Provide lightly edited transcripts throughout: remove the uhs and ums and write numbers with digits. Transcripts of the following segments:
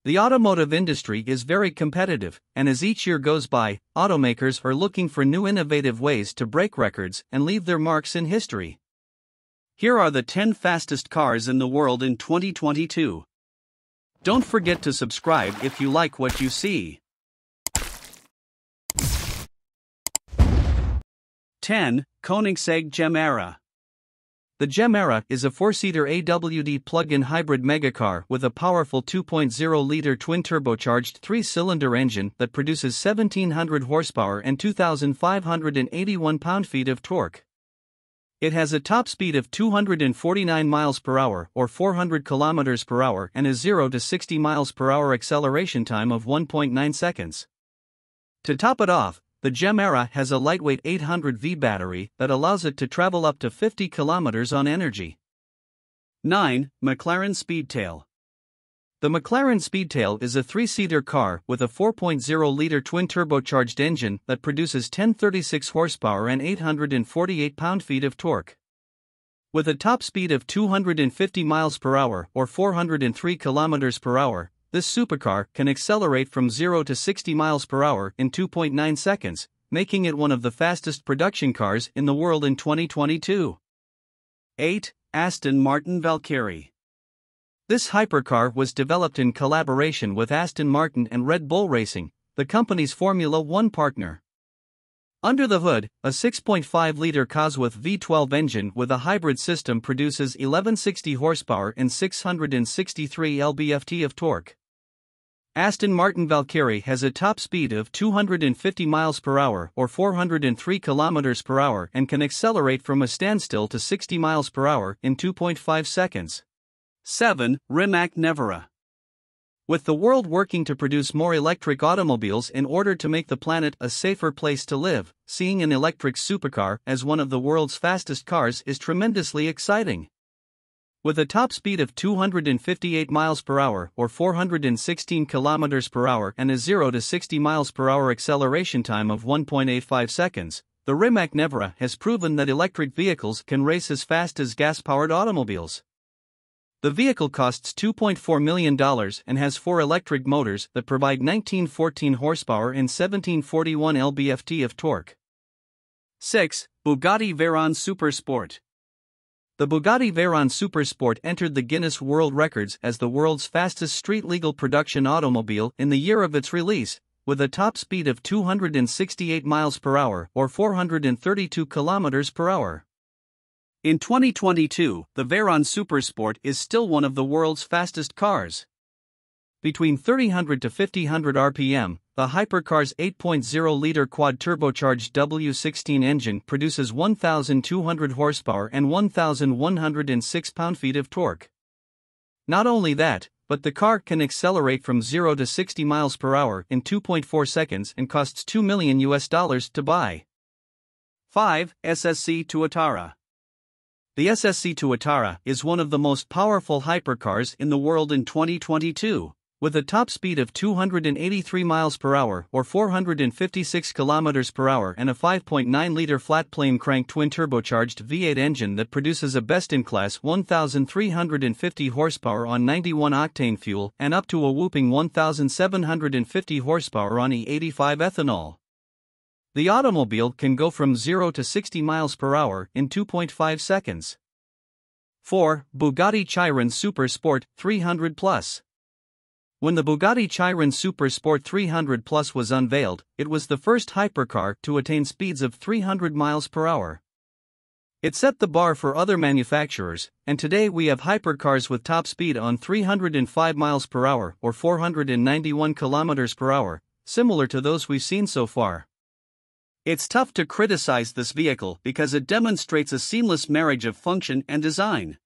The automotive industry is very competitive, and as each year goes by, automakers are looking for new innovative ways to break records and leave their marks in history. Here are the 10 fastest cars in the world in 2022. Don't forget to subscribe if you like what you see. 10. Koenigsegg Gemera. The Gemera is a 4-seater AWD plug-in hybrid megacar with a powerful 2.0-liter twin-turbocharged 3-cylinder engine that produces 1,700 horsepower and 2,581 pound-feet of torque. It has a top speed of 249 miles per hour or 400 kilometers per hour and a 0 to 60 miles per hour acceleration time of 1.9 seconds. To top it off, the Gemera has a lightweight 800V battery that allows it to travel up to 50 kilometers on energy. 9. McLaren Speedtail. The McLaren Speedtail is a 3-seater car with a 4.0-liter twin-turbocharged engine that produces 1,036 horsepower and 848 pound-feet of torque. With a top speed of 250 miles per hour or 403 kilometers per hour, this supercar can accelerate from 0 to 60 miles per hour in 2.9 seconds, making it one of the fastest production cars in the world in 2022. 8. Aston Martin Valkyrie. This hypercar was developed in collaboration with Aston Martin and Red Bull Racing, the company's Formula One partner. Under the hood, a 6.5-liter Cosworth V12 engine with a hybrid system produces 1,160 horsepower and 663 lb-ft of torque. Aston Martin Valkyrie has a top speed of 250 miles per hour or 403 kilometers per hour and can accelerate from a standstill to 60 miles per hour in 2.5 seconds. 7. Rimac Nevera. With the world working to produce more electric automobiles in order to make the planet a safer place to live, seeing an electric supercar as one of the world's fastest cars is tremendously exciting. With a top speed of 258 miles per hour or 416 kilometers per hour and a 0 to 60 miles per hour acceleration time of 1.85 seconds, the Rimac Nevera has proven that electric vehicles can race as fast as gas-powered automobiles. The vehicle costs $2.4 million and has 4 electric motors that provide 1,914 horsepower and 1,741 lb-ft of torque. 6. Bugatti Veyron Supersport. The Bugatti Veyron Supersport entered the Guinness World Records as the world's fastest street-legal production automobile in the year of its release, with a top speed of 268 miles per hour or 432 kilometers per hour. In 2022, the Veyron Supersport is still one of the world's fastest cars. Between 300 to 500 RPM, the hypercar's 8.0-liter quad-turbocharged W16 engine produces 1,200 horsepower and 1,106 pound-feet of torque. Not only that, but the car can accelerate from 0 to 60 miles per hour in 2.4 seconds and costs $2 million to buy. 5. SSC Tuatara. The SSC Tuatara is one of the most powerful hypercars in the world in 2022. With a top speed of 283 miles per hour or 456 kilometers per hour and a 5.9-liter flat-plane crank twin-turbocharged V8 engine that produces a best-in-class 1,350 horsepower on 91-octane fuel and up to a whopping 1,750 horsepower on E85 ethanol. The automobile can go from 0 to 60 miles per hour in 2.5 seconds. 4. Bugatti Chiron Super Sport 300 Plus. When the Bugatti Chiron Super Sport 300 Plus was unveiled, it was the first hypercar to attain speeds of 300 miles per hour. It set the bar for other manufacturers, and today we have hypercars with top speed on 305 miles per hour or 491 kilometers per hour, similar to those we've seen so far. It's tough to criticize this vehicle because it demonstrates a seamless marriage of function and design.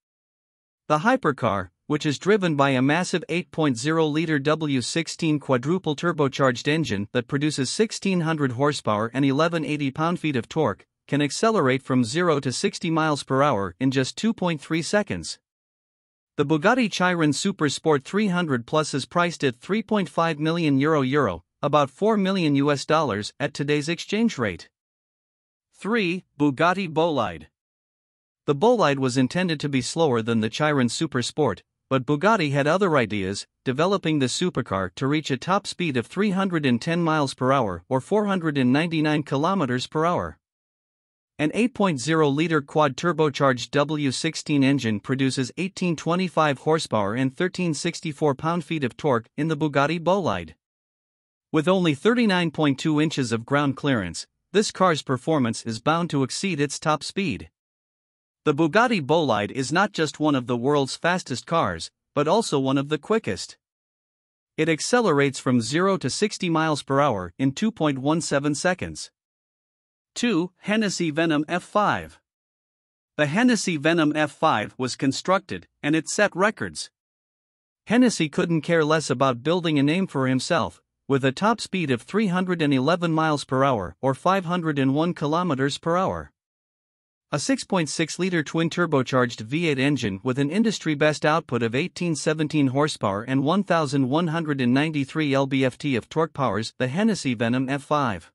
The hypercar, which is driven by a massive 8.0-liter W16 quadruple turbocharged engine that produces 1,600 horsepower and 1,180 pound-feet of torque, can accelerate from 0 to 60 miles per hour in just 2.3 seconds. The Bugatti Chiron Super Sport 300 Plus is priced at €3.5 million, about $4 million at today's exchange rate. 3. Bugatti Bolide. The Bolide was intended to be slower than the Chiron Super Sport, but Bugatti had other ideas, developing the supercar to reach a top speed of 310 miles per hour or 499 kilometers per hour. An 8.0-liter quad-turbocharged W16 engine produces 1825 horsepower and 1364 pound-feet of torque in the Bugatti Bolide. With only 39.2 inches of ground clearance, this car's performance is bound to exceed its top speed. The Bugatti Bolide is not just one of the world's fastest cars, but also one of the quickest. It accelerates from 0 to 60 miles per hour in 2.17 seconds. 2. Hennessey Venom F5. The Hennessey Venom F5 was constructed, and it set records. Hennessey couldn't care less about building a name for himself, with a top speed of 311 miles per hour or 501 kilometers per hour. A 6.6-liter twin-turbocharged V8 engine with an industry-best output of 1817 horsepower and 1,193 lb-ft of torque powers the Hennessey Venom F5.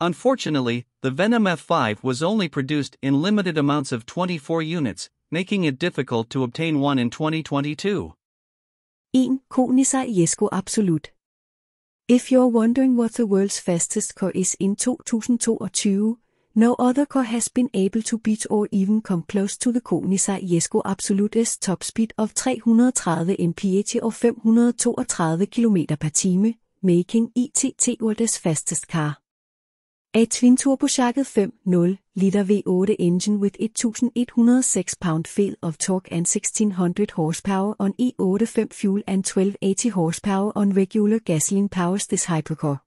Unfortunately, the Venom F5 was only produced in limited amounts of 24 units, making it difficult to obtain one in 2022. 1. Koenigsegg Jesko Absolut. If you're wondering what the world's fastest car is in 2022, no other car has been able to beat or even come close to the Koenigsegg Jesko Absolut's top speed of 330 mph or 532 km/time, making it the world's fastest car. A twin-turbocharged 5.0-liter V8 engine with 1,106 pound-feet of torque and 1,600 horsepower on E85 fuel and 1,280 horsepower on regular gasoline powers this hypercar.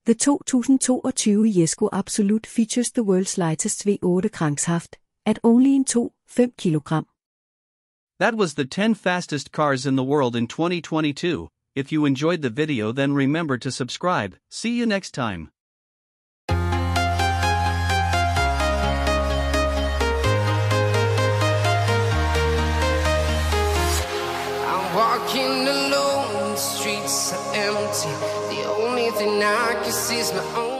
The 2022 Jesko Absolut features the world's lightest V8 crankshaft, at only 5 kg. That was the 10 fastest cars in the world in 2022. If you enjoyed the video, then remember to subscribe. See you next time. Walking alone, the streets are empty. The only thing I can see is my own